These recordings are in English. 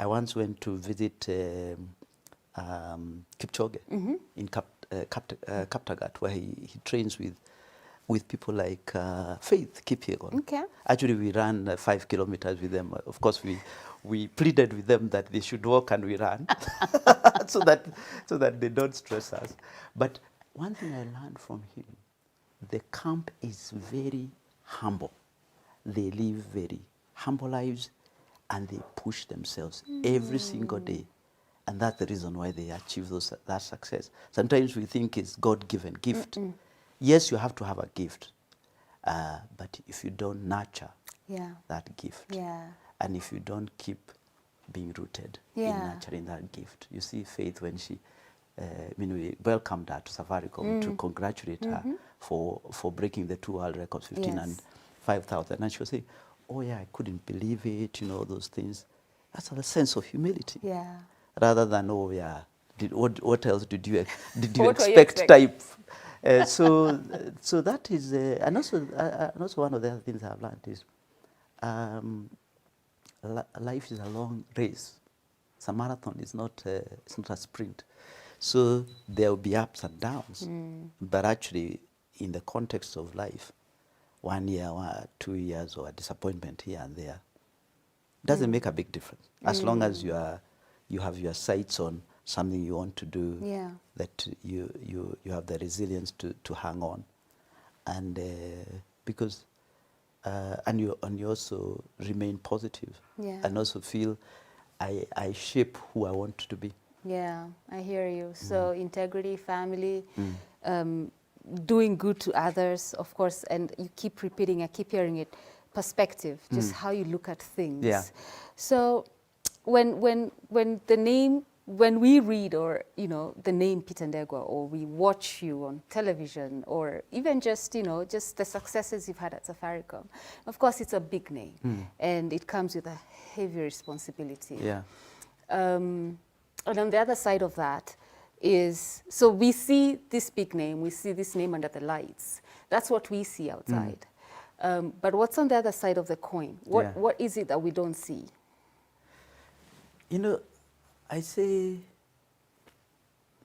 I once went to visit Kipchoge in Kaptagat, where he trains with people like Faith Kipyegon. Okay. Actually, we ran 5 kilometers with them. Of course, we pleaded with them that they should walk and we ran, so that they don't stress us. But one thing I learned from him, the camp is very humble. They live very humble lives, and they push themselves every single day. And that's the reason why they achieve that success. Sometimes we think it's God-given gift. Yes, you have to have a gift. But if you don't nurture that gift, and if you don't keep being rooted in nurturing that gift, you see Faith when she, we welcomed her to Safaricom to congratulate her for breaking the 2 world records, 15 and 5,000. And she was saying, oh yeah, I couldn't believe it, those things. That's a sense of humility. Yeah. Rather than, oh yeah, what else did you expect type. So that is, and also one of the other things I've learned is, life is a long race. It's a marathon. It's not a sprint. So there will be ups and downs. But actually, in the context of life, 1 year, 2 years, or a disappointment here and there doesn't make a big difference. As long as you have your sights on something you want to do, that you have the resilience to hang on, and because and you also remain positive, and also feel I shape who I want to be. Yeah, I hear you. So integrity, family, doing good to others, of course, and you keep repeating, I keep hearing it, perspective, just how you look at things. Yeah. So when we read, or the name Peter Ndegwa, or we watch you on television, or even just just the successes you've had at Safaricom, of course it's a big name, and it comes with a heavy responsibility. Yeah. And on the other side of that is, so we see this big name, we see this name under the lights. That's what we see outside. But what's on the other side of the coin? What is it that we don't see? I say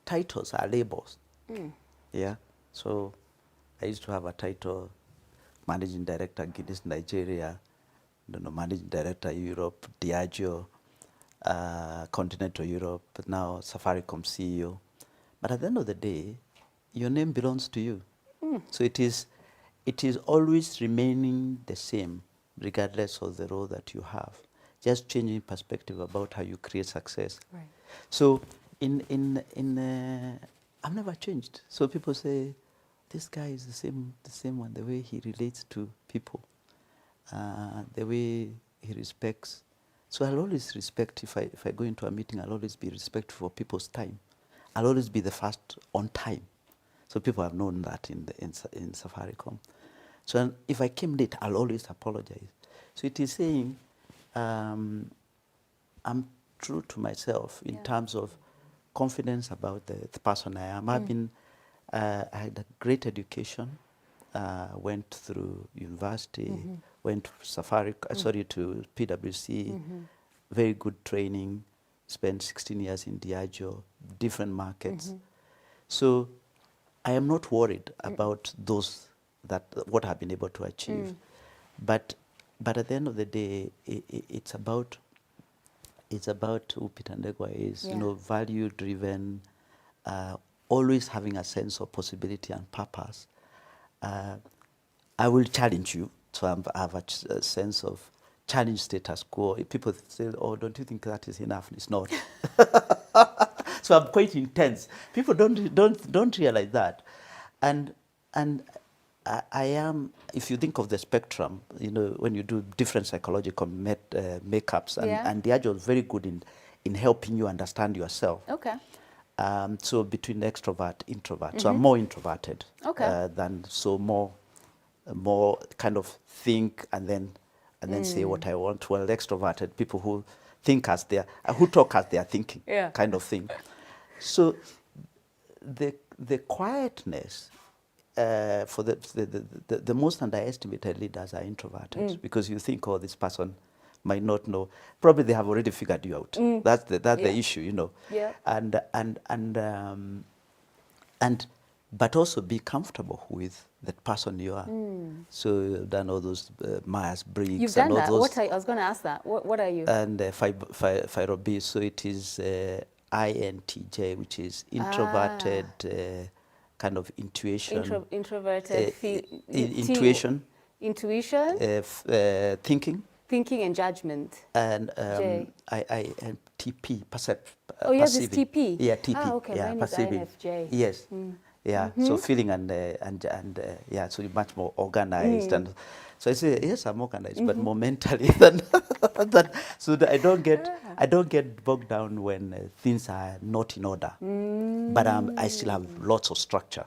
titles are labels. Yeah. So I used to have a title, Managing Director, Guinness Nigeria, Managing Director, Europe, Diageo, Continental Europe, now Safaricom CEO. But at the end of the day, your name belongs to you. So it is always remaining the same, regardless of the role that you have. Just changing perspective about how you create success. Right. So I've never changed. So people say, this guy is the same one, the way he relates to people, the way he respects. So I'll always respect, if I go into a meeting, I'll always be respectful for people's time. I'll always be the first on time. So people have known that in Safaricom. So if I came late, I'll always apologize. So it is saying, I'm true to myself in terms of confidence about the person I am. I had a great education, went through university, went to to PwC, very good training, spent 16 years in Diageo, different markets. So I am not worried about what I've been able to achieve. But at the end of the day, it's about who Peter Ndegwa is, value driven, always having a sense of possibility and purpose. I will challenge you, so I have a sense of challenge status quo. If people say, oh, don't you think that is enough? It's not. So I'm quite intense. People don't realize that. And I am, if you think of the spectrum, when you do different psychological makeups, and Diageo is very good in helping you understand yourself. Okay. So between extrovert, introvert. So I'm more introverted than more kind of think and then say what I want. Well, extroverted, people who talk as they are thinking, kind of thing. So the quietness for the most underestimated leaders are introverted, because you think, oh, this person might not know. Probably they have already figured you out. That's the Yeah. issue, you know. Yeah. And but also be comfortable with that person you are. So you've done all those Myers-Briggs. You've and done all that. those, I was going to ask that. What are you? and Firob. So it is INTJ, which is introverted, kind of intuition. Introverted. Intuition. Intuition. Thinking. Thinking and judgment. And J. I and TP, Oh, yes, it's perceiving. TP. Yeah, TP. Ah, okay, Yeah, mine is perceiving. INFJ. Yes. Yeah. So feeling and yeah, so you're much more organized, and so I say yes, I'm organized, but more mentally than that. So that I don't get bogged down when things are not in order, but I still have lots of structure.